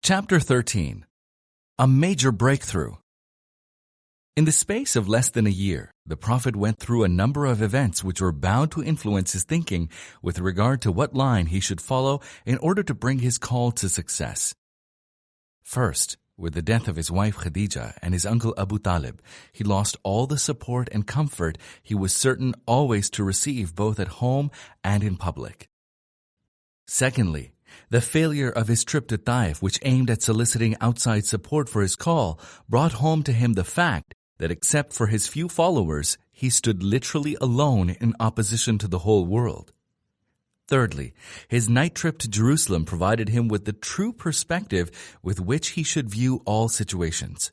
Chapter 13. A Major Breakthrough. In the space of less than a year, the Prophet went through a number of events which were bound to influence his thinking with regard to what line he should follow in order to bring his call to success. First, with the death of his wife Khadija and his uncle Abu Talib, he lost all the support and comfort he was certain always to receive both at home and in public. Secondly, the failure of his trip to Taif, which aimed at soliciting outside support for his call, brought home to him the fact that except for his few followers, he stood literally alone in opposition to the whole world. Thirdly, his night trip to Jerusalem provided him with the true perspective with which he should view all situations.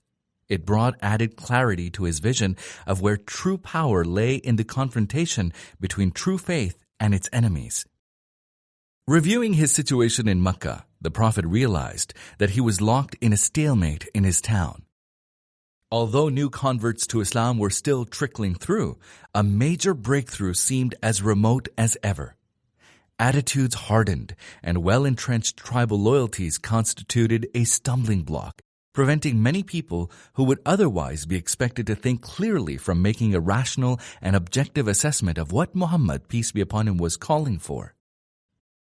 It brought added clarity to his vision of where true power lay in the confrontation between true faith and its enemies. Reviewing his situation in Mecca, the Prophet realized that he was locked in a stalemate in his town. Although new converts to Islam were still trickling through, a major breakthrough seemed as remote as ever. Attitudes hardened, and well-entrenched tribal loyalties constituted a stumbling block, preventing many people who would otherwise be expected to think clearly from making a rational and objective assessment of what Muhammad, peace be upon him, was calling for.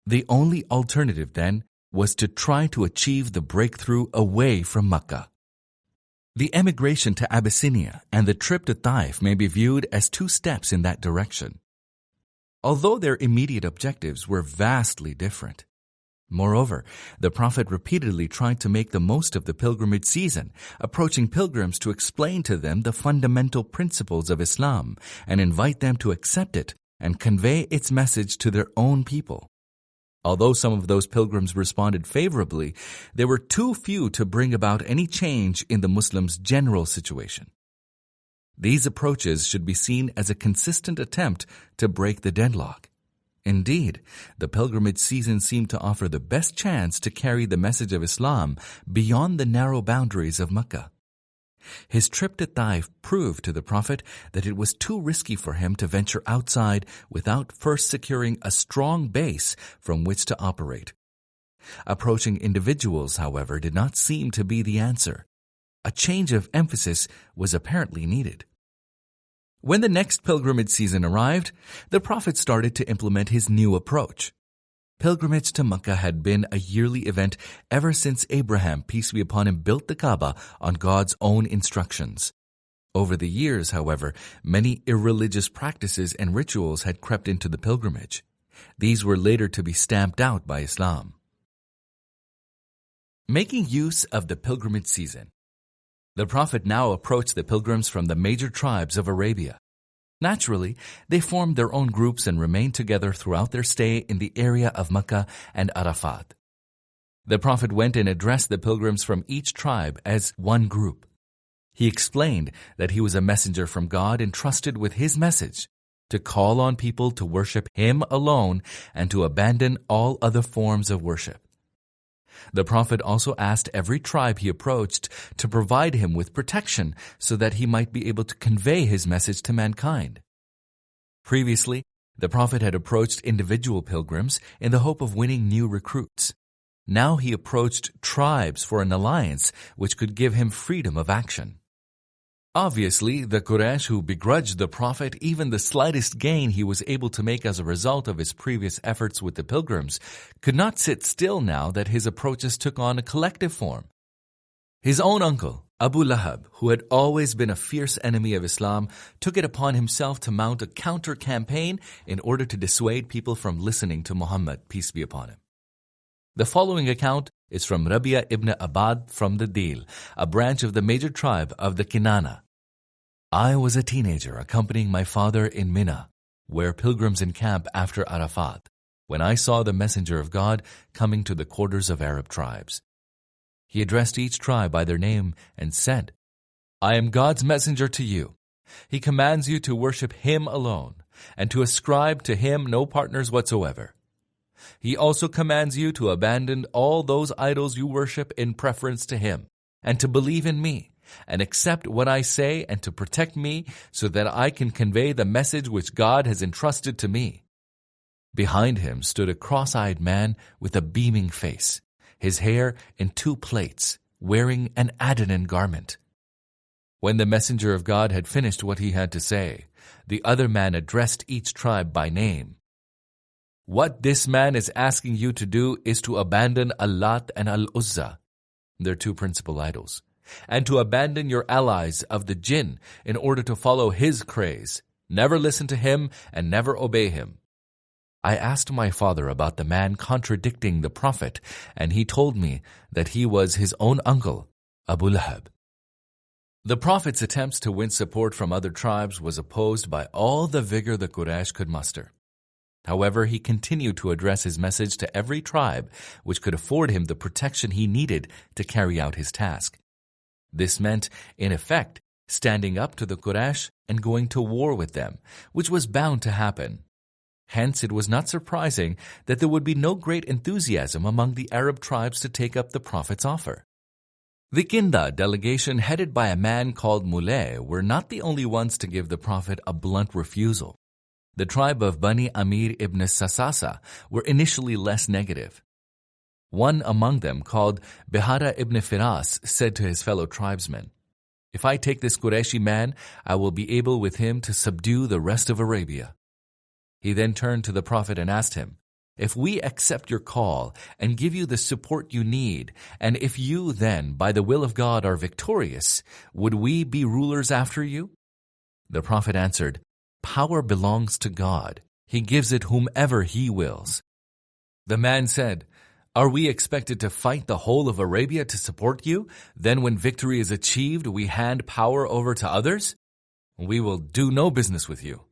The only alternative, then, was to try to achieve the breakthrough away from Mecca. The emigration to Abyssinia and the trip to Taif may be viewed as two steps in that direction, although their immediate objectives were vastly different. Moreover, the Prophet repeatedly tried to make the most of the pilgrimage season, approaching pilgrims to explain to them the fundamental principles of Islam and invite them to accept it and convey its message to their own people. Although some of those pilgrims responded favorably, there were too few to bring about any change in the Muslims' general situation. These approaches should be seen as a consistent attempt to break the deadlock. Indeed, the pilgrimage season seemed to offer the best chance to carry the message of Islam beyond the narrow boundaries of Mecca. His trip to Taif proved to the Prophet that it was too risky for him to venture outside without first securing a strong base from which to operate. Approaching individuals, however, did not seem to be the answer. A change of emphasis was apparently needed. When the next pilgrimage season arrived, the Prophet started to implement his new approach. Pilgrimage to Mecca had been a yearly event ever since Abraham, peace be upon him, built the Kaaba on God's own instructions. Over the years, however, many irreligious practices and rituals had crept into the pilgrimage. These were later to be stamped out by Islam. Making use of the pilgrimage season. The Prophet now approached the pilgrims from the major tribes of Arabia. Naturally, they formed their own groups and remained together throughout their stay in the area of Mecca and Arafat. The Prophet went and addressed the pilgrims from each tribe as one group. He explained that he was a messenger from God entrusted with his message to call on people to worship him alone and to abandon all other forms of worship. The Prophet also asked every tribe he approached to provide him with protection so that he might be able to convey his message to mankind. Previously, the Prophet had approached individual pilgrims in the hope of winning new recruits. Now he approached tribes for an alliance which could give him freedom of action. Obviously, the Quraysh who begrudged the Prophet even the slightest gain he was able to make as a result of his previous efforts with the pilgrims could not sit still now that his approaches took on a collective form. His own uncle, Abu Lahab, who had always been a fierce enemy of Islam, took it upon himself to mount a counter-campaign in order to dissuade people from listening to Muhammad, peace be upon him. The following account is from Rabia ibn Abad from the Dil, a branch of the major tribe of the Kinana. I was a teenager accompanying my father in Mina, where pilgrims encamp after Arafat, when I saw the messenger of God coming to the quarters of Arab tribes. He addressed each tribe by their name and said, I am God's messenger to you. He commands you to worship him alone and to ascribe to him no partners whatsoever. He also commands you to abandon all those idols you worship in preference to him, and to believe in me, and accept what I say, and to protect me so that I can convey the message which God has entrusted to me. Behind him stood a cross-eyed man with a beaming face. his hair in 2 plaits, wearing an Adnan garment. When the messenger of God had finished what he had to say, the other man addressed each tribe by name. What this man is asking you to do is to abandon Al-Lat and Al-Uzza, their 2 principal idols, and to abandon your allies of the jinn in order to follow his craze. Never listen to him and never obey him. I asked my father about the man contradicting the Prophet, and he told me that he was his own uncle, Abu Lahab. The Prophet's attempts to win support from other tribes was opposed by all the vigor the Quraysh could muster. However, he continued to address his message to every tribe which could afford him the protection he needed to carry out his task. This meant, in effect, standing up to the Quraysh and going to war with them, which was bound to happen. Hence, it was not surprising that there would be no great enthusiasm among the Arab tribes to take up the Prophet's offer. The Kinda delegation headed by a man called Mulay were not the only ones to give the Prophet a blunt refusal. The tribe of Bani Amir ibn Sasasa were initially less negative. One among them, called Bihara ibn Firas, said to his fellow tribesmen, "If I take this Qurayshi man, I will be able with him to subdue the rest of Arabia." He then turned to the Prophet and asked him, "If we accept your call and give you the support you need, and if you then, by the will of God, are victorious, would we be rulers after you?" The Prophet answered, "Power belongs to God. He gives it whomever He wills." The man said, "Are we expected to fight the whole of Arabia to support you? Then when victory is achieved, we hand power over to others? We will do no business with you."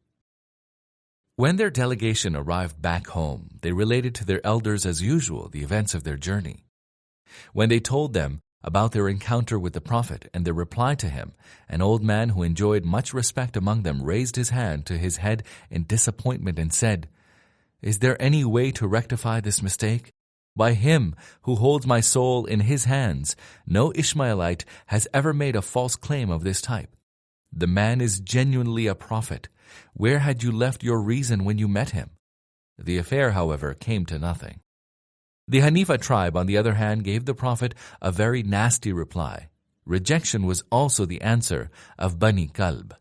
When their delegation arrived back home, they related to their elders as usual the events of their journey. When they told them about their encounter with the Prophet and their reply to him, an old man who enjoyed much respect among them raised his hand to his head in disappointment and said, "Is there any way to rectify this mistake? By him who holds my soul in his hands, no Ishmaelite has ever made a false claim of this type. The man is genuinely a prophet. Where had you left your reason when you met him?" The affair, however, came to nothing. The Hanifa tribe, on the other hand, gave the Prophet a very nasty reply. Rejection was also the answer of Bani Kalb.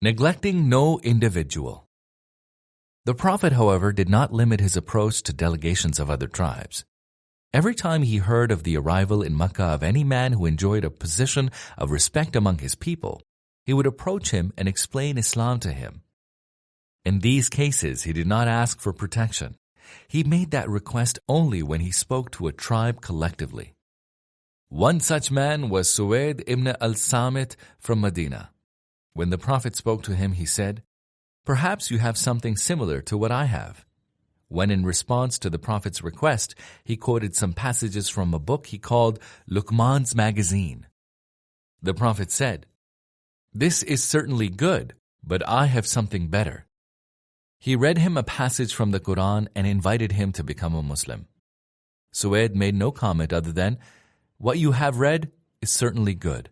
Neglecting no individual. The Prophet, however, did not limit his approach to delegations of other tribes. Every time he heard of the arrival in Makkah of any man who enjoyed a position of respect among his people, he would approach him and explain Islam to him. In these cases, he did not ask for protection. He made that request only when he spoke to a tribe collectively. One such man was Suwaid ibn al-Samit from Medina. When the Prophet spoke to him, he said, "Perhaps you have something similar to what I have." When in response to the Prophet's request, he quoted some passages from a book he called Luqman's Magazine. The Prophet said, "This is certainly good, but I have something better." He read him a passage from the Quran and invited him to become a Muslim. Suwaid made no comment other than, "What you have read is certainly good."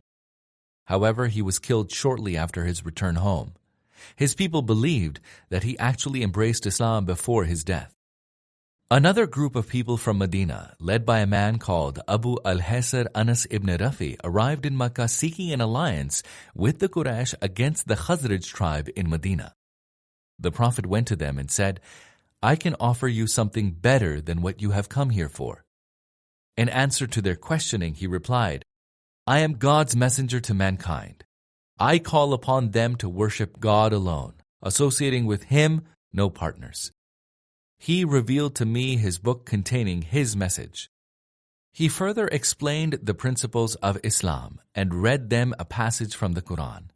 However, he was killed shortly after his return home. His people believed that he actually embraced Islam before his death. Another group of people from Medina, led by a man called Abu al-Hasir Anas ibn Rafi, arrived in Makkah seeking an alliance with the Quraysh against the Khazraj tribe in Medina. The Prophet went to them and said, "I can offer you something better than what you have come here for." In answer to their questioning, he replied, "I am God's messenger to mankind. I call upon them to worship God alone, associating with Him no partners. He revealed to me His book containing His message." He further explained the principles of Islam and read them a passage from the Quran.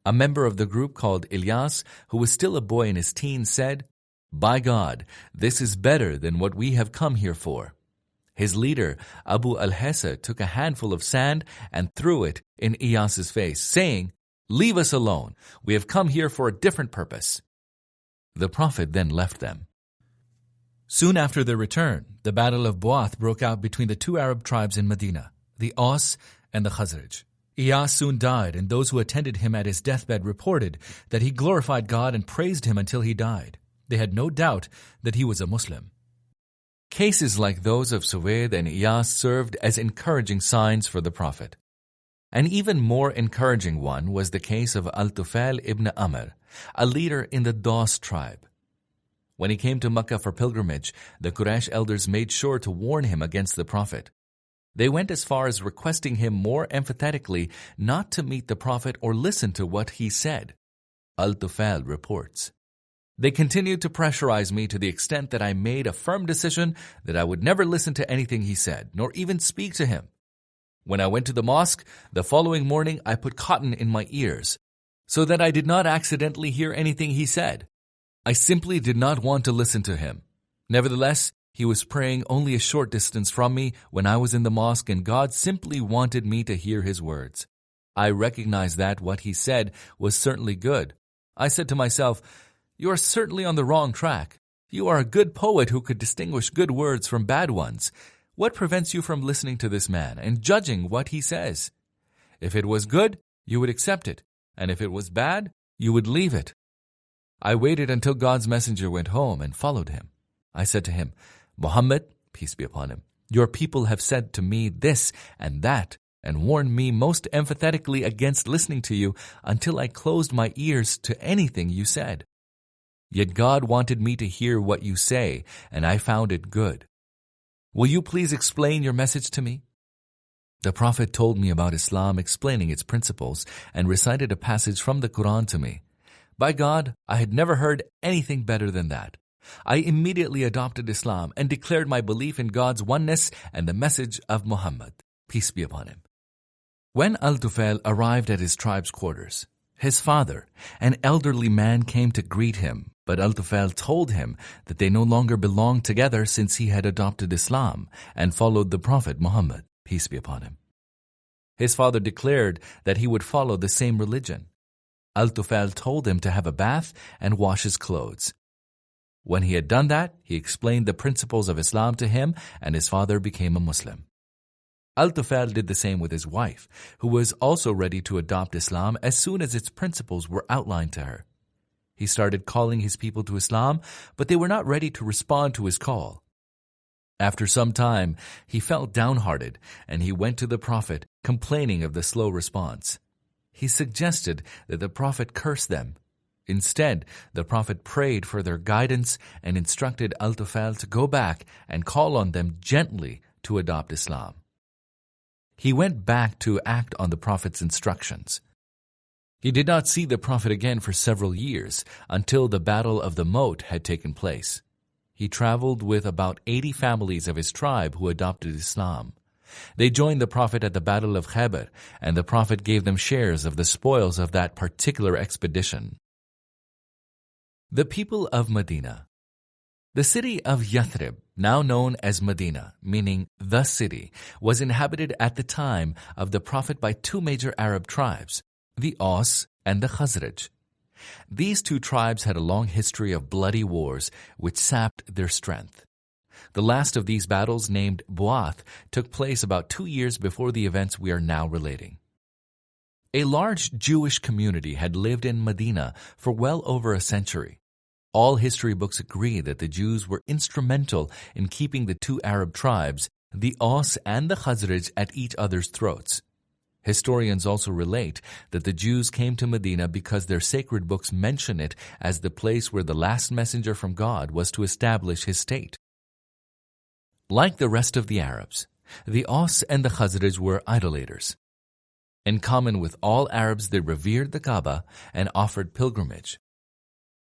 A member of the group called Ilyas, who was still a boy in his teens, said, "By God, this is better than what we have come here for." His leader, Abu al-Hasa, took a handful of sand and threw it in Iyas's face, saying, "Leave us alone. We have come here for a different purpose." The Prophet then left them. Soon after their return, the Battle of Buath broke out between the 2 Arab tribes in Medina, the Aus and the Khazraj. Iyas soon died, and those who attended him at his deathbed reported that he glorified God and praised Him until he died. They had no doubt that he was a Muslim. Cases like those of Suwaid and Iyas served as encouraging signs for the Prophet. An even more encouraging one was the case of Al-Tufail ibn Amr, a leader in the Daws tribe. When he came to Makkah for pilgrimage, the Quraysh elders made sure to warn him against the Prophet. They went as far as requesting him more emphatically not to meet the Prophet or listen to what he said. Al-Tufail reports, "They continued to pressurize me to the extent that I made a firm decision that I would never listen to anything he said, nor even speak to him. When I went to the mosque, the following morning I put cotton in my ears, so that I did not accidentally hear anything he said. I simply did not want to listen to him. Nevertheless, he was praying only a short distance from me when I was in the mosque, and God simply wanted me to hear his words. I recognized that what he said was certainly good. I said to myself, 'You are certainly on the wrong track. You are a good poet who could distinguish good words from bad ones. What prevents you from listening to this man and judging what he says? If it was good, you would accept it, and if it was bad, you would leave it.' I waited until God's messenger went home and followed him. I said to him, 'Muhammad, peace be upon him, your people have said to me this and that, and warned me most emphatically against listening to you until I closed my ears to anything you said. Yet God wanted me to hear what you say, and I found it good. Will you please explain your message to me?' The Prophet told me about Islam, explaining its principles, and recited a passage from the Quran to me. By God, I had never heard anything better than that. I immediately adopted Islam and declared my belief in God's oneness and the message of Muhammad, peace be upon him." When Al-Tufail arrived at his tribe's quarters, his father, an elderly man, came to greet him, but Al-Tufail told him that they no longer belonged together since he had adopted Islam and followed the Prophet Muhammad, peace be upon him. His father declared that he would follow the same religion. Al-Tufail told him to have a bath and wash his clothes. When he had done that, he explained the principles of Islam to him, and his father became a Muslim. Al-Tufail did the same with his wife, who was also ready to adopt Islam as soon as its principles were outlined to her. He started calling his people to Islam, but they were not ready to respond to his call. After some time, he felt downhearted, and he went to the Prophet, complaining of the slow response. He suggested that the Prophet curse them. Instead, the Prophet prayed for their guidance and instructed Al-Tufail to go back and call on them gently to adopt Islam. He went back to act on the Prophet's instructions. He did not see the Prophet again for several years, until the Battle of the Moat had taken place. He traveled with about 80 families of his tribe who adopted Islam. They joined the Prophet at the Battle of Khaybar, and the Prophet gave them shares of the spoils of that particular expedition. The people of Medina. The city of Yathrib, now known as Medina, meaning the city, was inhabited at the time of the Prophet by two major Arab tribes, the Aus and the Khazraj. These two tribes had a long history of bloody wars which sapped their strength. The last of these battles, named Bu'ath, took place about 2 years before the events we are now relating. A large Jewish community had lived in Medina for well over a century. All history books agree that the Jews were instrumental in keeping the two Arab tribes, the Aus and the Khazraj, at each other's throats. Historians also relate that the Jews came to Medina because their sacred books mention it as the place where the last messenger from God was to establish his state. Like the rest of the Arabs, the Aus and the Khazraj were idolaters. In common with all Arabs, they revered the Kaaba and offered pilgrimage.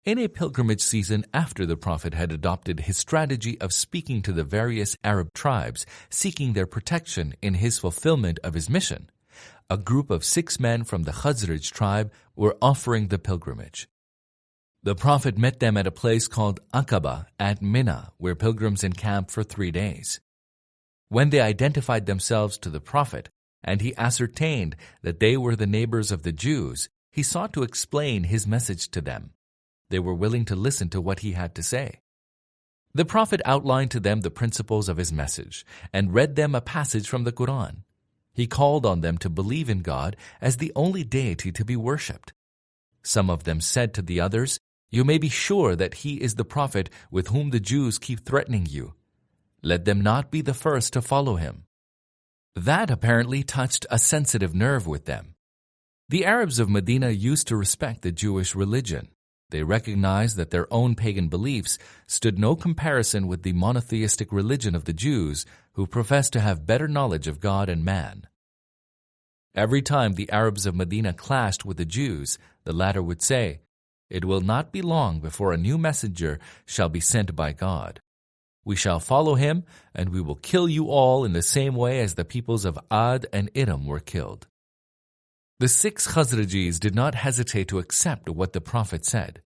In a pilgrimage season after the Prophet had adopted his strategy of speaking to the various Arab tribes, seeking their protection in his fulfillment of his mission, a group of 6 men from the Khazraj tribe were offering the pilgrimage. The Prophet met them at a place called Aqaba at Mina, where pilgrims encamp for 3 days. When they identified themselves to the Prophet, and he ascertained that they were the neighbors of the Jews, he sought to explain his message to them. They were willing to listen to what he had to say. The Prophet outlined to them the principles of his message and read them a passage from the Quran. He called on them to believe in God as the only deity to be worshipped. Some of them said to the others, "You may be sure that he is the Prophet with whom the Jews keep threatening you." Let them not be the first to follow him. That apparently touched a sensitive nerve with them. The Arabs of Medina used to respect the Jewish religion. They recognized that their own pagan beliefs stood no comparison with the monotheistic religion of the Jews, who professed to have better knowledge of God and man. Every time the Arabs of Medina clashed with the Jews, the latter would say, "It will not be long before a new messenger shall be sent by God. We shall follow him, and we will kill you all in the same way as the peoples of Ad and Iram were killed." The 6 Khazrajis did not hesitate to accept what the Prophet said.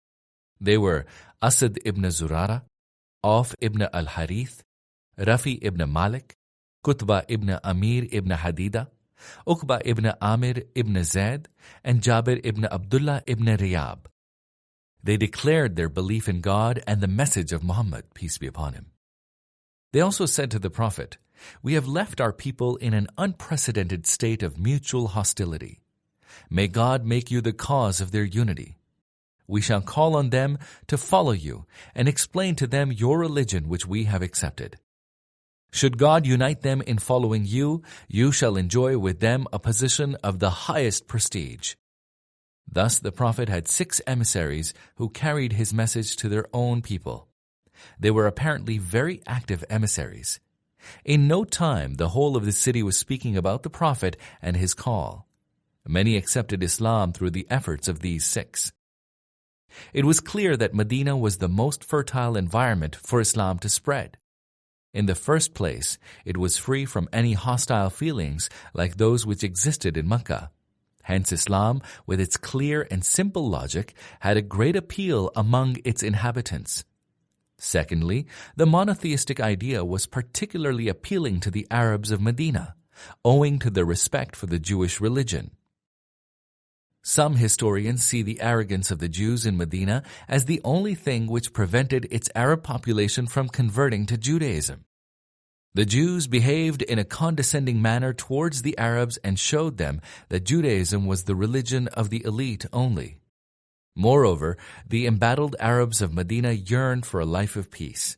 They were Asad ibn Zurara, Auf ibn al-Harith, Rafi ibn Malik, Qutbah ibn Amir ibn Hadida, Uqba ibn Amir ibn Zaid, and Jabir ibn Abdullah ibn Riyab. They declared their belief in God and the message of Muhammad, peace be upon him. They also said to the Prophet, "We have left our people in an unprecedented state of mutual hostility. May God make you the cause of their unity. We shall call on them to follow you and explain to them your religion which we have accepted. Should God unite them in following you, you shall enjoy with them a position of the highest prestige." Thus the Prophet had 6 emissaries who carried his message to their own people. They were apparently very active emissaries. In no time, the whole of the city was speaking about the Prophet and his call. Many accepted Islam through the efforts of these 6. It was clear that Medina was the most fertile environment for Islam to spread. In the first place, it was free from any hostile feelings like those which existed in Mecca. Hence Islam, with its clear and simple logic, had a great appeal among its inhabitants. Secondly, the monotheistic idea was particularly appealing to the Arabs of Medina, owing to their respect for the Jewish religion. Some historians see the arrogance of the Jews in Medina as the only thing which prevented its Arab population from converting to Judaism. The Jews behaved in a condescending manner towards the Arabs and showed them that Judaism was the religion of the elite only. Moreover, the embattled Arabs of Medina yearned for a life of peace.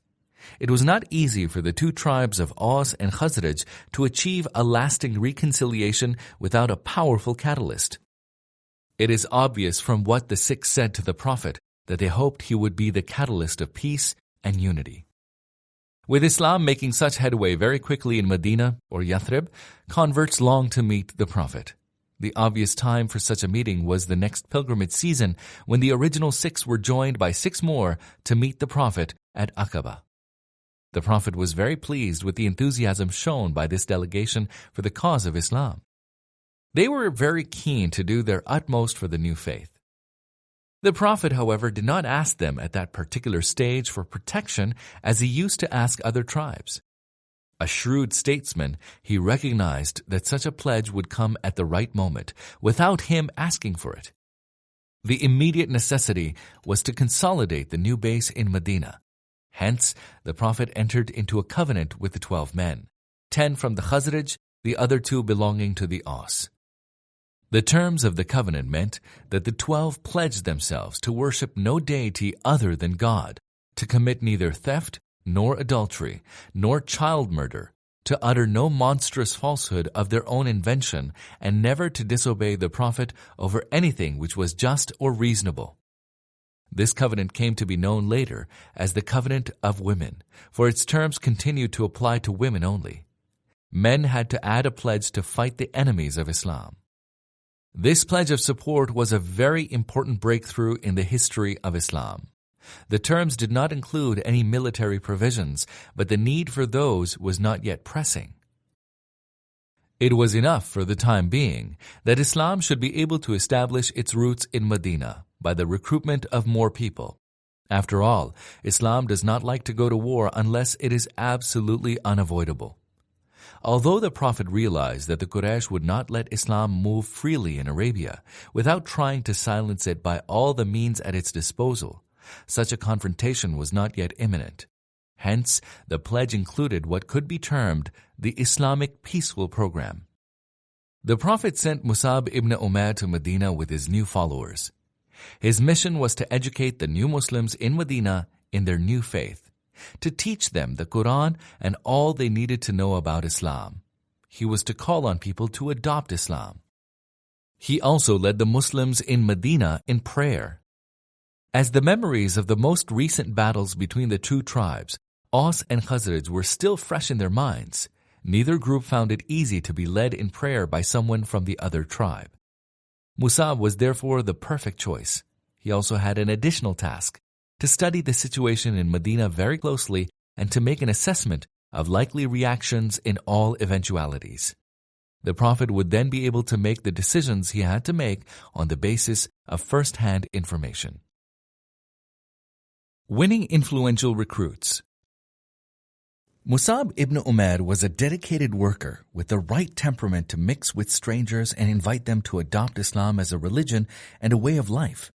It was not easy for the 2 tribes of Aus and Khazraj to achieve a lasting reconciliation without a powerful catalyst. It is obvious from what the 6 said to the Prophet that they hoped he would be the catalyst of peace and unity. With Islam making such headway very quickly in Medina or Yathrib, converts longed to meet the Prophet. The obvious time for such a meeting was the next pilgrimage season, when the original 6 were joined by 6 more to meet the Prophet at Aqaba. The Prophet was very pleased with the enthusiasm shown by this delegation for the cause of Islam. They were very keen to do their utmost for the new faith. The Prophet, however, did not ask them at that particular stage for protection as he used to ask other tribes. A shrewd statesman, he recognized that such a pledge would come at the right moment, without him asking for it. The immediate necessity was to consolidate the new base in Medina. Hence, the Prophet entered into a covenant with the 12 men, 10 from the Khazraj, the other 2 belonging to the Aus. The terms of the covenant meant that the 12 pledged themselves to worship no deity other than God, to commit neither theft, nor adultery, nor child murder, to utter no monstrous falsehood of their own invention, and never to disobey the Prophet over anything which was just or reasonable. This covenant came to be known later as the Covenant of Women, for its terms continued to apply to women only. Men had to add a pledge to fight the enemies of Islam. This pledge of support was a very important breakthrough in the history of Islam. The terms did not include any military provisions, but the need for those was not yet pressing. It was enough for the time being that Islam should be able to establish its roots in Medina by the recruitment of more people. After all, Islam does not like to go to war unless it is absolutely unavoidable. Although the Prophet realized that the Quraysh would not let Islam move freely in Arabia without trying to silence it by all the means at its disposal, such a confrontation was not yet imminent. Hence, the pledge included what could be termed the Islamic Peaceful Program. The Prophet sent Musab ibn Umair to Medina with his new followers. His mission was to educate the new Muslims in Medina in their new faith, to teach them the Quran and all they needed to know about Islam. He was to call on people to adopt Islam. He also led the Muslims in Medina in prayer. As the memories of the most recent battles between the two tribes, Aus and Khazraj, were still fresh in their minds, neither group found it easy to be led in prayer by someone from the other tribe. Musab was therefore the perfect choice. He also had an additional task, to study the situation in Medina very closely and to make an assessment of likely reactions in all eventualities. The Prophet would then be able to make the decisions he had to make on the basis of first-hand information. Winning influential recruits. Musab ibn Umair was a dedicated worker with the right temperament to mix with strangers and invite them to adopt Islam as a religion and a way of life.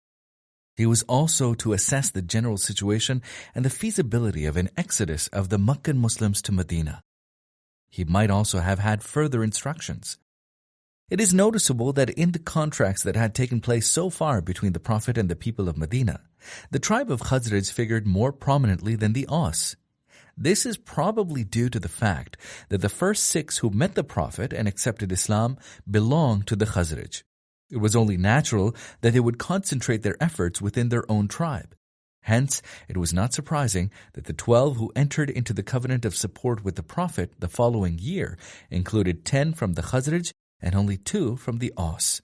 He was also to assess the general situation and the feasibility of an exodus of the Meccan Muslims to Medina. He might also have had further instructions. It is noticeable that in the contracts that had taken place so far between the Prophet and the people of Medina, the tribe of Khazraj figured more prominently than the Aus. This is probably due to the fact that the first 6 who met the Prophet and accepted Islam belonged to the Khazraj. It was only natural that they would concentrate their efforts within their own tribe. Hence, it was not surprising that the 12 who entered into the covenant of support with the Prophet the following year included 10 from the Khazraj and only 2 from the Aus.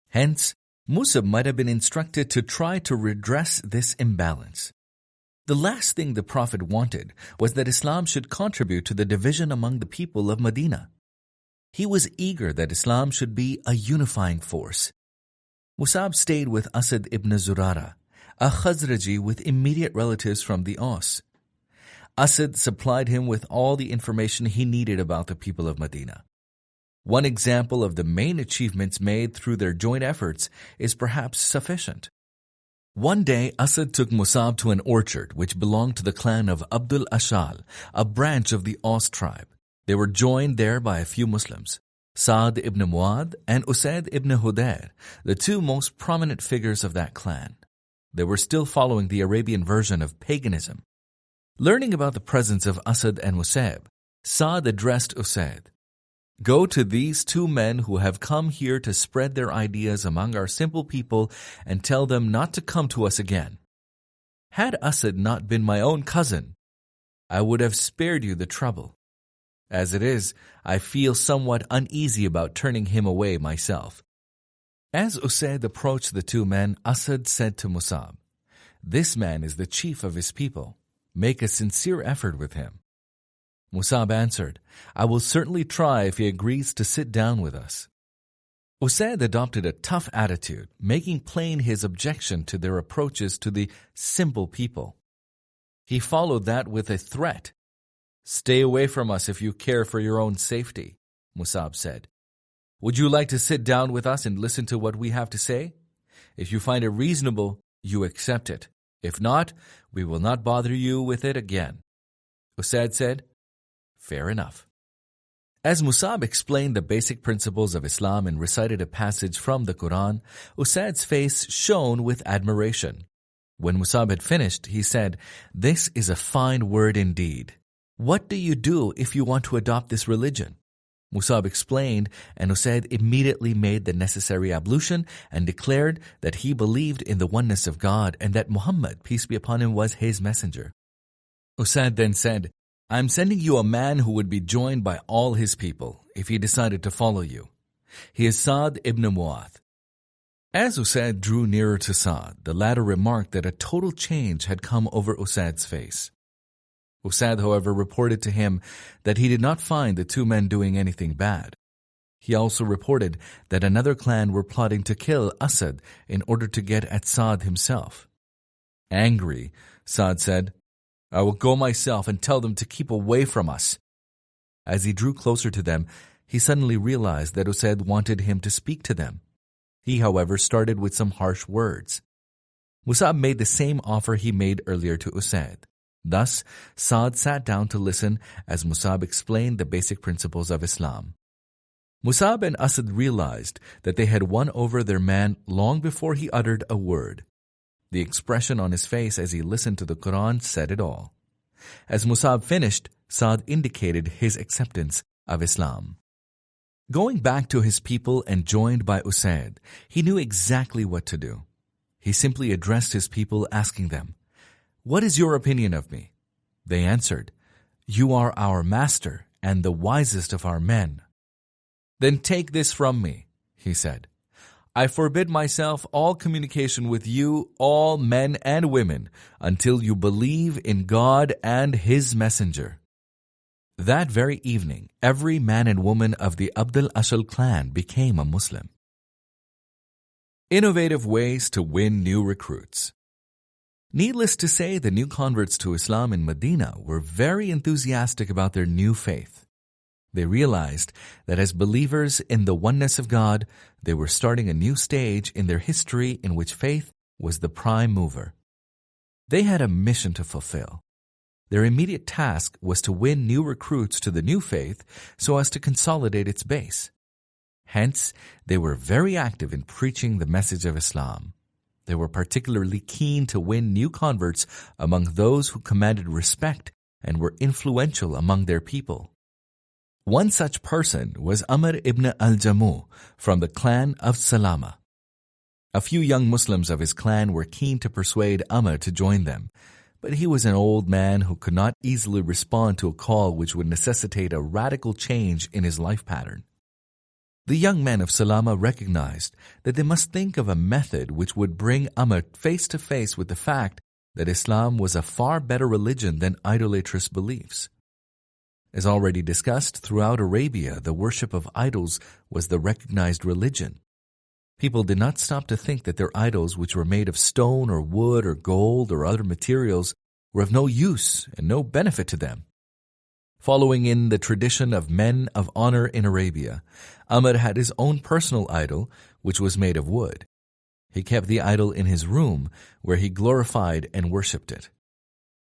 Hence, Musab might have been instructed to try to redress this imbalance. The last thing the Prophet wanted was that Islam should contribute to the division among the people of Medina. He was eager that Islam should be a unifying force. Musab stayed with Asad ibn Zurara, a Khazraji with immediate relatives from the Aus. Asad supplied him with all the information he needed about the people of Medina. One example of the main achievements made through their joint efforts is perhaps sufficient. One day, Asad took Musab to an orchard which belonged to the clan of Abdul Ashal, a branch of the Aus tribe. They were joined there by a few Muslims, Sa'd ibn Mu'adh and Usayd ibn Hudayr, the 2 most prominent figures of that clan. They were still following the Arabian version of paganism. Learning about the presence of Asad and Musab, Sa'd addressed Usayd, "Go to these 2 men who have come here to spread their ideas among our simple people and tell them not to come to us again. Had Asad not been my own cousin, I would have spared you the trouble. As it is, I feel somewhat uneasy about turning him away myself." As Usayd approached the 2 men, Asad said to Musab, "This man is the chief of his people. Make a sincere effort with him." Musab answered, "I will certainly try if he agrees to sit down with us." Usayd adopted a tough attitude, making plain his objection to their approaches to the simple people. He followed that with a threat. "Stay away from us if you care for your own safety," Musab said. "Would you like to sit down with us and listen to what we have to say? If you find it reasonable, you accept it. If not, we will not bother you with it again." Usayd said, "Fair enough." As Musab explained the basic principles of Islam and recited a passage from the Quran, Usayd's face shone with admiration. When Musab had finished, he said, "This is a fine word indeed. What do you do if you want to adopt this religion?" Musab explained, and Usayd immediately made the necessary ablution and declared that he believed in the oneness of God and that Muhammad, peace be upon him, was his messenger. Usayd then said, "I am sending you a man who would be joined by all his people if he decided to follow you. He is Sa'd ibn Mu'adh." As Usayd drew nearer to Sa'd, the latter remarked that a total change had come over Usayd's face. Usayd, however, reported to him that he did not find the 2 men doing anything bad. He also reported that another clan were plotting to kill Asad in order to get at Sa'd himself. Angry, Sa'd said, "I will go myself and tell them to keep away from us." As he drew closer to them, he suddenly realized that Usayd wanted him to speak to them. He, however, started with some harsh words. Musab made the same offer he made earlier to Usayd. Thus, Sa'd sat down to listen as Musab explained the basic principles of Islam. Musab and Asad realized that they had won over their man long before he uttered a word. The expression on his face as he listened to the Quran said it all. As Musab finished, Saad indicated his acceptance of Islam. Going back to his people and joined by Usaid, he knew exactly what to do. He simply addressed his people, asking them, "What is your opinion of me?" They answered, "You are our master and the wisest of our men." "Then take this from me," he said. "I forbid myself all communication with you, all men and women, until you believe in God and His Messenger." That very evening, every man and woman of the Abd al-Ashal clan became a Muslim. Innovative ways to win new recruits. Needless to say, the new converts to Islam in Medina were very enthusiastic about their new faith. They realized that as believers in the oneness of God, they were starting a new stage in their history in which faith was the prime mover. They had a mission to fulfill. Their immediate task was to win new recruits to the new faith so as to consolidate its base. Hence, they were very active in preaching the message of Islam. They were particularly keen to win new converts among those who commanded respect and were influential among their people. One such person was Amr ibn al-Jamuh from the clan of Salama. A few young Muslims of his clan were keen to persuade Amr to join them, but he was an old man who could not easily respond to a call which would necessitate a radical change in his life pattern. The young men of Salama recognized that they must think of a method which would bring Amr face to face with the fact that Islam was a far better religion than idolatrous beliefs. As already discussed, throughout Arabia, the worship of idols was the recognized religion. People did not stop to think that their idols, which were made of stone or wood or gold or other materials, were of no use and no benefit to them. Following in the tradition of men of honor in Arabia, Amr had his own personal idol, which was made of wood. He kept the idol in his room, where he glorified and worshipped it.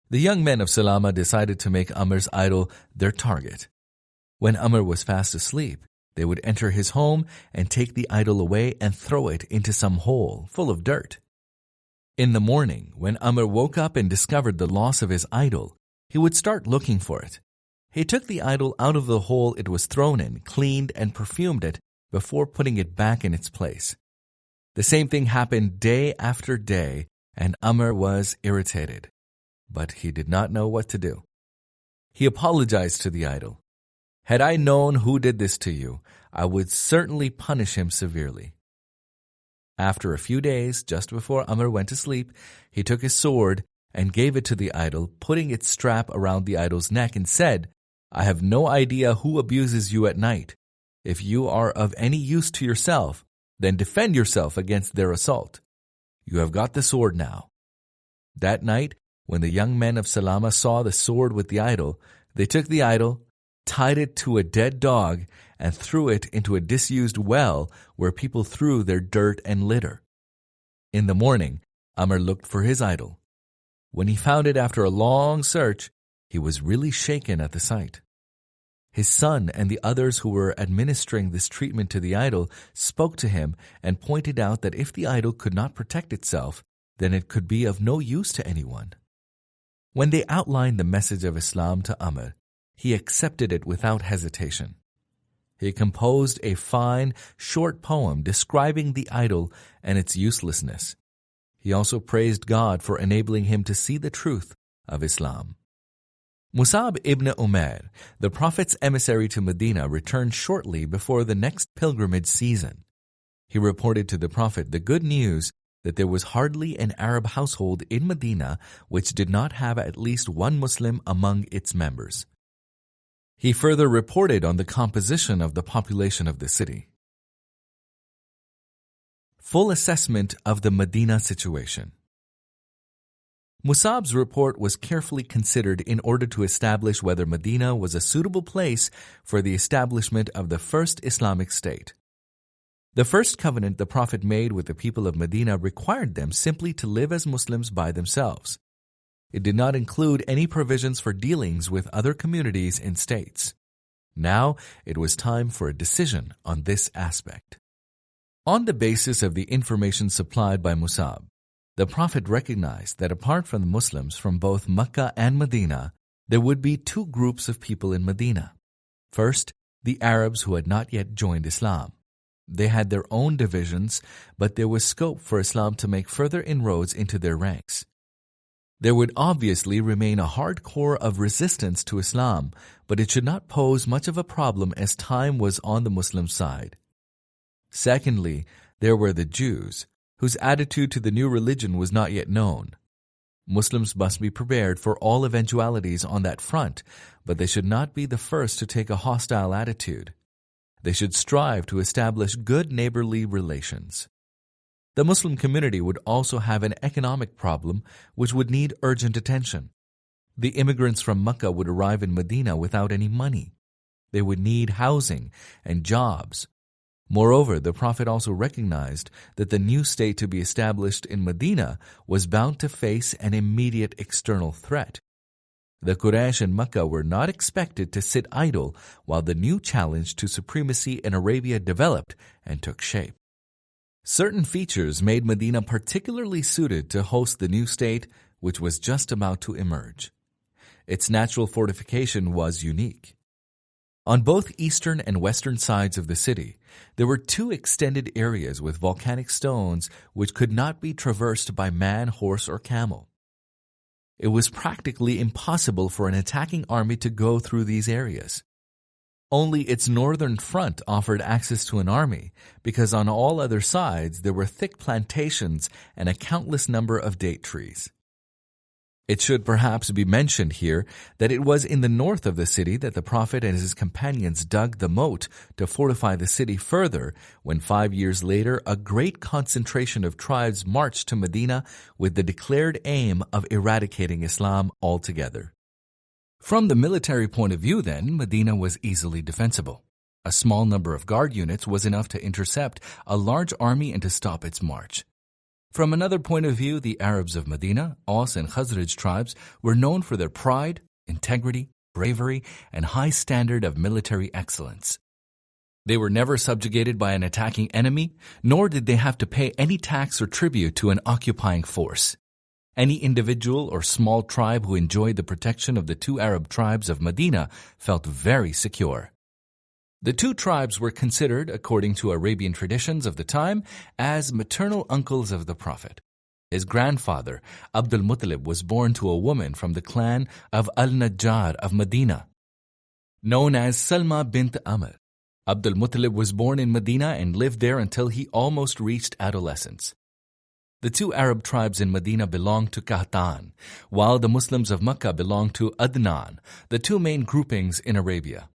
The young men of Salama decided to make Amr's idol their target. When Amr was fast asleep, they would enter his home and take the idol away and throw it into some hole full of dirt. In the morning, when Amr woke up and discovered the loss of his idol, he would start looking for it. He took the idol out of the hole it was thrown in, cleaned and perfumed it before putting it back in its place. The same thing happened day after day, and Amr was irritated. But he did not know what to do. He apologized to the idol. "Had I known who did this to you, I would certainly punish him severely." After a few days, just before Amr went to sleep, he took his sword and gave it to the idol, putting its strap around the idol's neck, and said, "I have no idea who abuses you at night. If you are of any use to yourself, then defend yourself against their assault. You have got the sword now." That night, when the young men of Salama saw the sword with the idol, they took the idol, tied it to a dead dog, and threw it into a disused well where people threw their dirt and litter. In the morning, Amr looked for his idol. When he found it after a long search, he was really shaken at the sight. His son and the others who were administering this treatment to the idol spoke to him and pointed out that if the idol could not protect itself, then it could be of no use to anyone. When they outlined the message of Islam to Amr, he accepted it without hesitation. He composed a fine, short poem describing the idol and its uselessness. He also praised God for enabling him to see the truth of Islam. Musab ibn Umair, the Prophet's emissary to Medina, returned shortly before the next pilgrimage season. He reported to the Prophet the good news that there was hardly an Arab household in Medina which did not have at least one Muslim among its members. He further reported on the composition of the population of the city. Full assessment of the Medina situation. Musab's report was carefully considered in order to establish whether Medina was a suitable place for the establishment of the first Islamic state. The first covenant the Prophet made with the people of Medina required them simply to live as Muslims by themselves. It did not include any provisions for dealings with other communities and states. Now it was time for a decision on this aspect. On the basis of the information supplied by Musab, The Prophet recognized that apart from the Muslims from both Mecca and Medina, there would be two groups of people in Medina. First, the Arabs who had not yet joined Islam. They had their own divisions, but there was scope for Islam to make further inroads into their ranks. There would obviously remain a hard core of resistance to Islam, but it should not pose much of a problem as time was on the Muslim side. Secondly, there were the Jews, whose attitude to the new religion was not yet known. Muslims must be prepared for all eventualities on that front, but they should not be the first to take a hostile attitude. They should strive to establish good neighborly relations. The Muslim community would also have an economic problem which would need urgent attention. The immigrants from Mecca would arrive in Medina without any money. They would need housing and jobs. Moreover, the Prophet also recognized that the new state to be established in Medina was bound to face an immediate external threat. The Quraysh in Mecca were not expected to sit idle while the new challenge to supremacy in Arabia developed and took shape. Certain features made Medina particularly suited to host the new state which was just about to emerge. Its natural fortification was unique. On both eastern and western sides of the city, there were two extended areas with volcanic stones which could not be traversed by man, horse, or camel. It was practically impossible for an attacking army to go through these areas. Only its northern front offered access to an army, because on all other sides there were thick plantations and a countless number of date trees. It should perhaps be mentioned here that it was in the north of the city that the Prophet and his companions dug the moat to fortify the city further when 5 years later a great concentration of tribes marched to Medina with the declared aim of eradicating Islam altogether. From the military point of view, then, Medina was easily defensible. A small number of guard units was enough to intercept a large army and to stop its march. From another point of view, the Arabs of Medina, Aus and Khazraj tribes, were known for their pride, integrity, bravery, and high standard of military excellence. They were never subjugated by an attacking enemy, nor did they have to pay any tax or tribute to an occupying force. Any individual or small tribe who enjoyed the protection of the two Arab tribes of Medina felt very secure. The two tribes were considered, according to Arabian traditions of the time, as maternal uncles of the Prophet. His grandfather, Abdul Muttalib, was born to a woman from the clan of Al-Najjar of Medina, known as Salma bint Amr. Abdul Muttalib was born in Medina and lived there until he almost reached adolescence. The two Arab tribes in Medina belonged to Qahtan, while the Muslims of Mecca belonged to Adnan, the two main groupings in Arabia.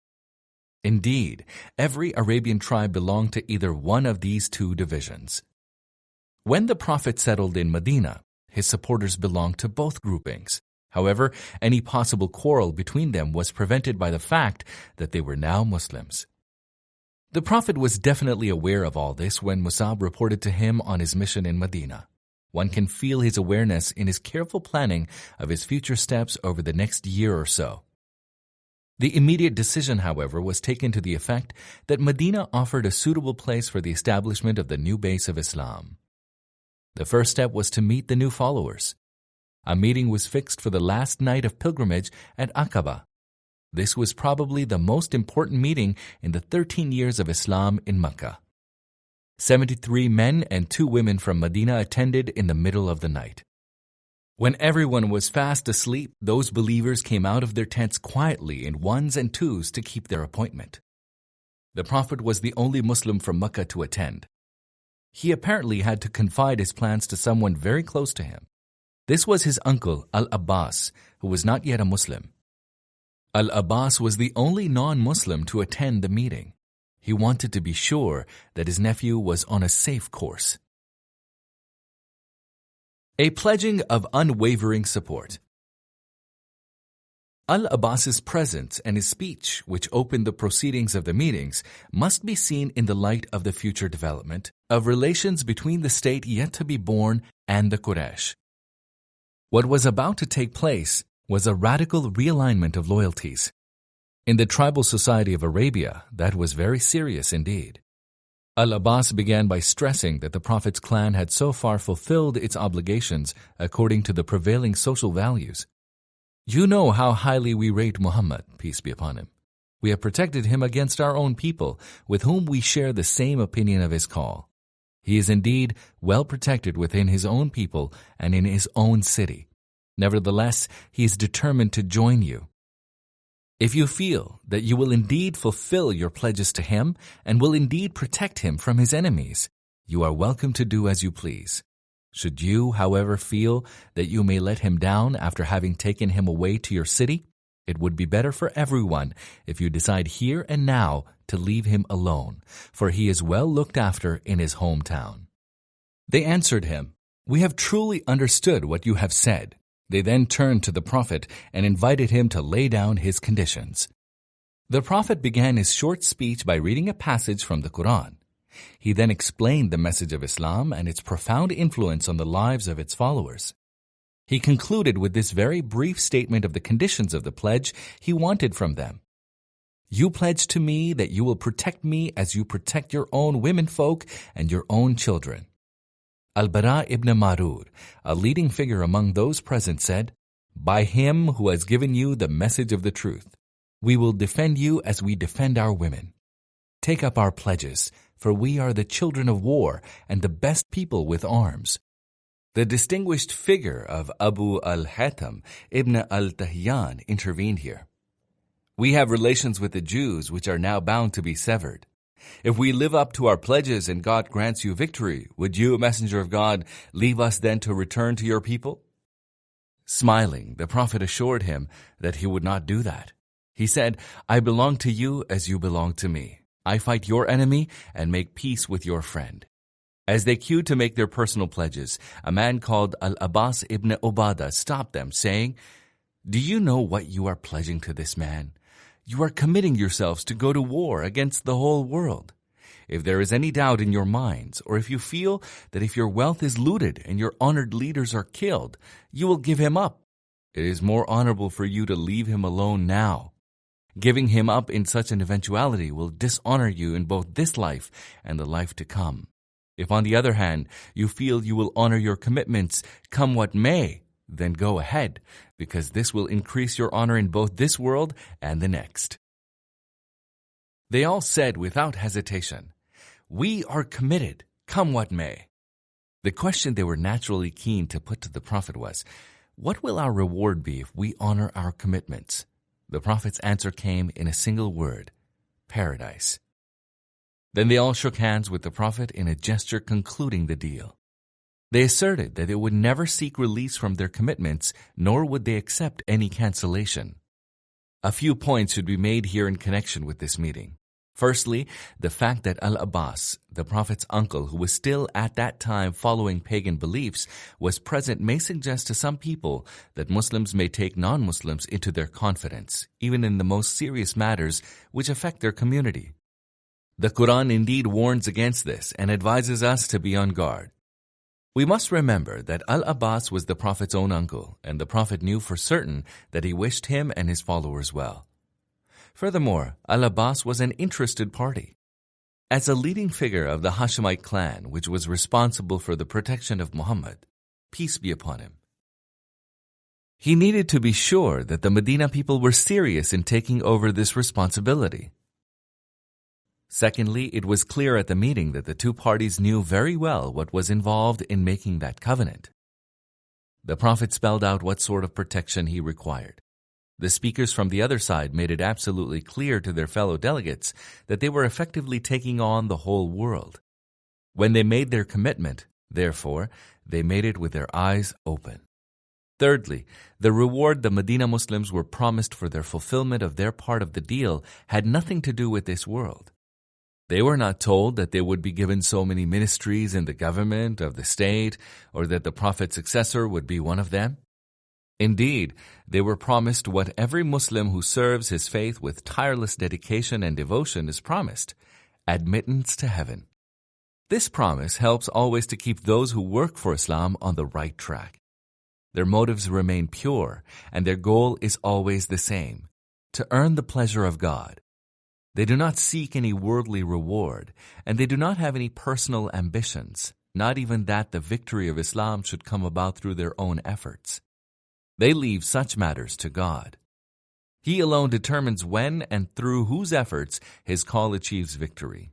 Indeed, every Arabian tribe belonged to either one of these two divisions. When the Prophet settled in Medina, his supporters belonged to both groupings. However, any possible quarrel between them was prevented by the fact that they were now Muslims. The Prophet was definitely aware of all this when Musab reported to him on his mission in Medina. One can feel his awareness in his careful planning of his future steps over the next year or so. The immediate decision, however, was taken to the effect that Medina offered a suitable place for the establishment of the new base of Islam. The first step was to meet the new followers. A meeting was fixed for the last night of pilgrimage at Aqaba. This was probably the most important meeting in the 13 years of Islam in Mecca. 73 men and 2 women from Medina attended in the middle of the night. When everyone was fast asleep, those believers came out of their tents quietly in ones and twos to keep their appointment. The Prophet was the only Muslim from Mecca to attend. He apparently had to confide his plans to someone very close to him. This was his uncle, Al-Abbas, who was not yet a Muslim. Al-Abbas was the only non-Muslim to attend the meeting. He wanted to be sure that his nephew was on a safe course. A pledging of unwavering support. Al-Abbas's presence and his speech, which opened the proceedings of the meetings, must be seen in the light of the future development of relations between the state yet to be born and the Quraysh. What was about to take place was a radical realignment of loyalties. In the tribal society of Arabia, that was very serious indeed. Al-Abbas began by stressing that the Prophet's clan had so far fulfilled its obligations according to the prevailing social values. You know how highly we rate Muhammad, peace be upon him. We have protected him against our own people, with whom we share the same opinion of his call. He is indeed well protected within his own people and in his own city. Nevertheless, he is determined to join you. If you feel that you will indeed fulfill your pledges to him and will indeed protect him from his enemies, you are welcome to do as you please. Should you, however, feel that you may let him down after having taken him away to your city, it would be better for everyone if you decide here and now to leave him alone, for he is well looked after in his hometown. They answered him, "We have truly understood what you have said." They then turned to the Prophet and invited him to lay down his conditions. The Prophet began his short speech by reading a passage from the Quran. He then explained the message of Islam and its profound influence on the lives of its followers. He concluded with this very brief statement of the conditions of the pledge he wanted from them. You pledge to me that you will protect me as you protect your own womenfolk and your own children. Al-Bara ibn Marur, a leading figure among those present, said, By him who has given you the message of the truth, we will defend you as we defend our women. Take up our pledges, for we are the children of war and the best people with arms. The distinguished figure of Abu al-Hatam ibn al-Tahyan intervened here. We have relations with the Jews which are now bound to be severed. If we live up to our pledges and God grants you victory, would you, Messenger of God, leave us then to return to your people? Smiling, the Prophet assured him that he would not do that. He said, I belong to you as you belong to me. I fight your enemy and make peace with your friend. As they queued to make their personal pledges, a man called Al-Abbas ibn Ubadah stopped them, saying, Do you know what you are pledging to this man? You are committing yourselves to go to war against the whole world. If there is any doubt in your minds, or if you feel that if your wealth is looted and your honored leaders are killed, you will give him up, it is more honorable for you to leave him alone now. Giving him up in such an eventuality will dishonor you in both this life and the life to come. If, on the other hand, you feel you will honor your commitments, come what may, then go ahead, because this will increase your honor in both this world and the next. They all said without hesitation, We are committed, come what may. The question they were naturally keen to put to the Prophet was, What will our reward be if we honor our commitments? The Prophet's answer came in a single word, paradise. Then they all shook hands with the Prophet in a gesture concluding the deal. They asserted that they would never seek release from their commitments, nor would they accept any cancellation. A few points should be made here in connection with this meeting. Firstly, the fact that Al-Abbas, the Prophet's uncle who was still at that time following pagan beliefs, was present may suggest to some people that Muslims may take non-Muslims into their confidence, even in the most serious matters which affect their community. The Quran indeed warns against this and advises us to be on guard. We must remember that Al-Abbas was the Prophet's own uncle, and the Prophet knew for certain that he wished him and his followers well. Furthermore, Al-Abbas was an interested party. As a leading figure of the Hashemite clan, which was responsible for the protection of Muhammad, peace be upon him, he needed to be sure that the Medina people were serious in taking over this responsibility. Secondly, it was clear at the meeting that the two parties knew very well what was involved in making that covenant. The Prophet spelled out what sort of protection he required. The speakers from the other side made it absolutely clear to their fellow delegates that they were effectively taking on the whole world. When they made their commitment, therefore, they made it with their eyes open. Thirdly, the reward the Medina Muslims were promised for their fulfillment of their part of the deal had nothing to do with this world. They were not told that they would be given so many ministries in the government of the state, or that the Prophet's successor would be one of them. Indeed, they were promised what every Muslim who serves his faith with tireless dedication and devotion is promised, admittance to heaven. This promise helps always to keep those who work for Islam on the right track. Their motives remain pure, and their goal is always the same, to earn the pleasure of God. They do not seek any worldly reward, and they do not have any personal ambitions, not even that the victory of Islam should come about through their own efforts. They leave such matters to God. He alone determines when and through whose efforts his call achieves victory.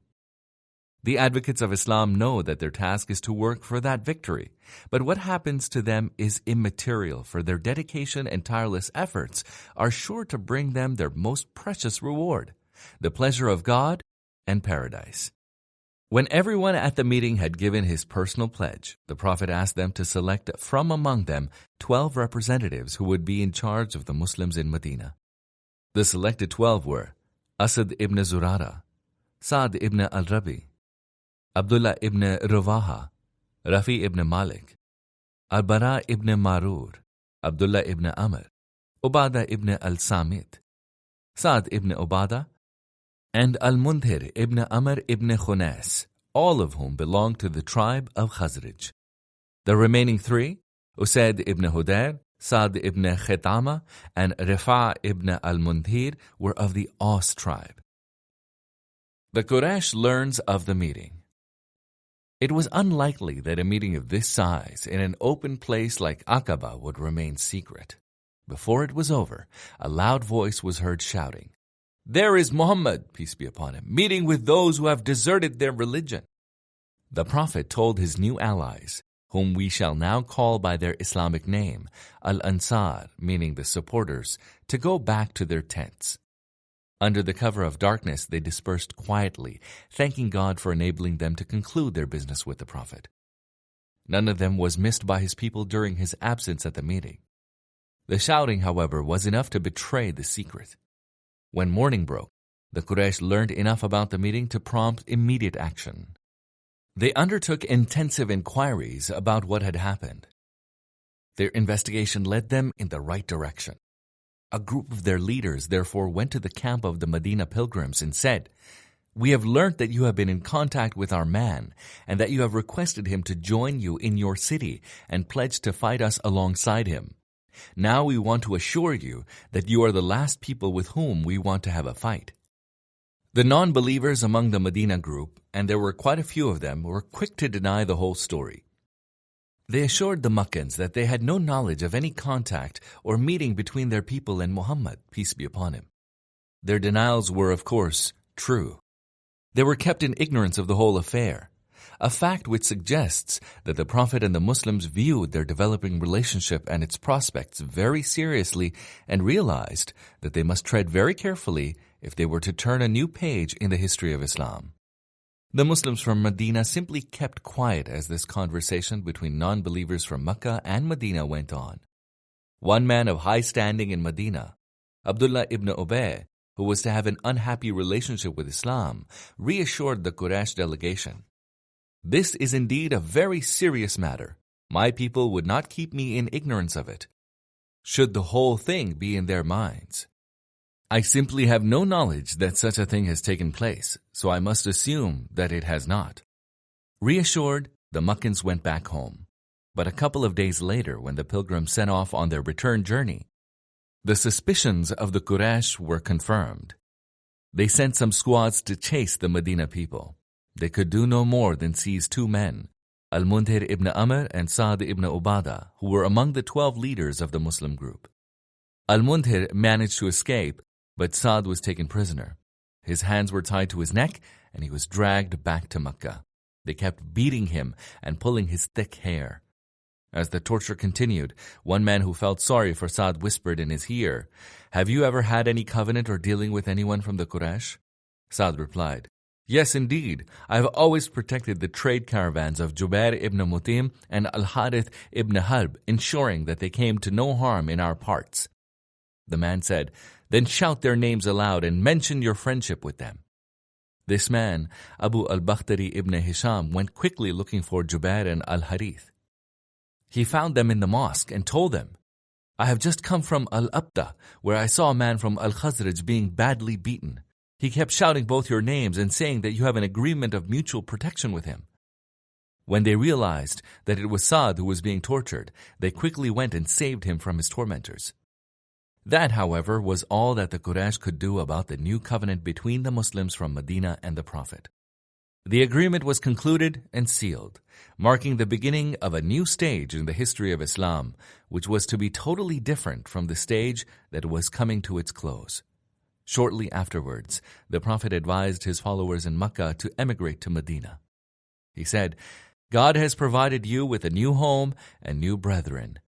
The advocates of Islam know that their task is to work for that victory, but what happens to them is immaterial, for their dedication and tireless efforts are sure to bring them their most precious reward, the pleasure of God and paradise. When everyone at the meeting had given his personal pledge, the Prophet asked them to select from among them 12 representatives who would be in charge of the Muslims in Medina. The selected 12 were Asad ibn Zurara, Sa'd ibn al-Rabi, Abdullah ibn Rawaha, Rafi ibn Malik, Al-Bara ibn Marur, Abdullah ibn Amr, Ubadah ibn al-Samit, Sa'd ibn Ubadah, and Al-Mundhir ibn Amr ibn Khunas, all of whom belonged to the tribe of Khazraj. The remaining 3, Usaid ibn Hudayr, Sa'd ibn Khitama, and Rifa' ibn al-Mundhir, were of the Aus tribe. The Quraysh learns of the meeting. It was unlikely that a meeting of this size in an open place like Aqaba would remain secret. Before it was over, a loud voice was heard shouting, "There is Muhammad, peace be upon him, meeting with those who have deserted their religion." The Prophet told his new allies, whom we shall now call by their Islamic name, Al-Ansar, meaning the supporters, to go back to their tents. Under the cover of darkness, they dispersed quietly, thanking God for enabling them to conclude their business with the Prophet. None of them was missed by his people during his absence at the meeting. The shouting, however, was enough to betray the secret. When morning broke, the Quraysh learned enough about the meeting to prompt immediate action. They undertook intensive inquiries about what had happened. Their investigation led them in the right direction. A group of their leaders therefore went to the camp of the Medina pilgrims and said, "We have learnt that you have been in contact with our man, and that you have requested him to join you in your city and pledged to fight us alongside him. Now we want to assure you that you are the last people with whom we want to have a fight." The non-believers among the Medina group, and there were quite a few of them, were quick to deny the whole story. They assured the Meccans that they had no knowledge of any contact or meeting between their people and Muhammad, peace be upon him. Their denials were, of course, true. They were kept in ignorance of the whole affair, a fact which suggests that the Prophet and the Muslims viewed their developing relationship and its prospects very seriously and realized that they must tread very carefully if they were to turn a new page in the history of Islam. The Muslims from Medina simply kept quiet as this conversation between non-believers from Mecca and Medina went on. One man of high standing in Medina, Abdullah ibn Ubay, who was to have an unhappy relationship with Islam, reassured the Quraysh delegation, "This is indeed a very serious matter. My people would not keep me in ignorance of it, should the whole thing be in their minds. I simply have no knowledge that such a thing has taken place, so I must assume that it has not." Reassured, the Meccans went back home. But a couple of days later, when the pilgrims set off on their return journey, the suspicions of the Quraysh were confirmed. They sent some squads to chase the Medina people. They could do no more than seize 2 men, Al-Mundhir ibn Amr and Sa'd ibn Ubadah, who were among the 12 leaders of the Muslim group. Al-Mundhir managed to escape, but Sa'd was taken prisoner. His hands were tied to his neck, and he was dragged back to Mecca. They kept beating him and pulling his thick hair. As the torture continued, one man who felt sorry for Sa'd whispered in his ear, "Have you ever had any covenant or dealing with anyone from the Quraysh?" Sa'd replied, "Yes, indeed. I have always protected the trade caravans of Jubair ibn Mutim and Al-Harith ibn Harb, ensuring that they came to no harm in our parts." The man said, "Then shout their names aloud and mention your friendship with them." This man, Abu al-Bakhtari ibn Hisham, went quickly looking for Jubair and Al-Harith. He found them in the mosque and told them, "I have just come from Al-Abda, where I saw a man from Al-Khazraj being badly beaten. He kept shouting both your names and saying that you have an agreement of mutual protection with him." When they realized that it was Sa'd who was being tortured, they quickly went and saved him from his tormentors. That, however, was all that the Quraysh could do about the new covenant between the Muslims from Medina and the Prophet. The agreement was concluded and sealed, marking the beginning of a new stage in the history of Islam, which was to be totally different from the stage that was coming to its close. Shortly afterwards, the Prophet advised his followers in Mecca to emigrate to Medina. He said, "God has provided you with a new home and new brethren."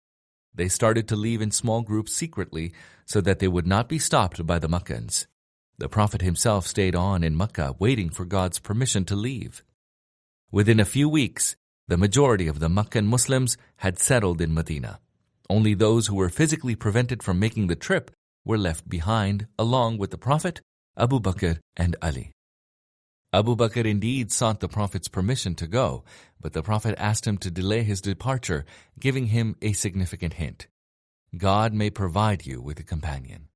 They started to leave in small groups secretly so that they would not be stopped by the Meccans. The Prophet himself stayed on in Mecca waiting for God's permission to leave. Within a few weeks, the majority of the Meccan Muslims had settled in Medina. Only those who were physically prevented from making the trip were left behind, along with the Prophet, Abu Bakr, and Ali. Abu Bakr indeed sought the Prophet's permission to go, but the Prophet asked him to delay his departure, giving him a significant hint. God may provide you with a companion.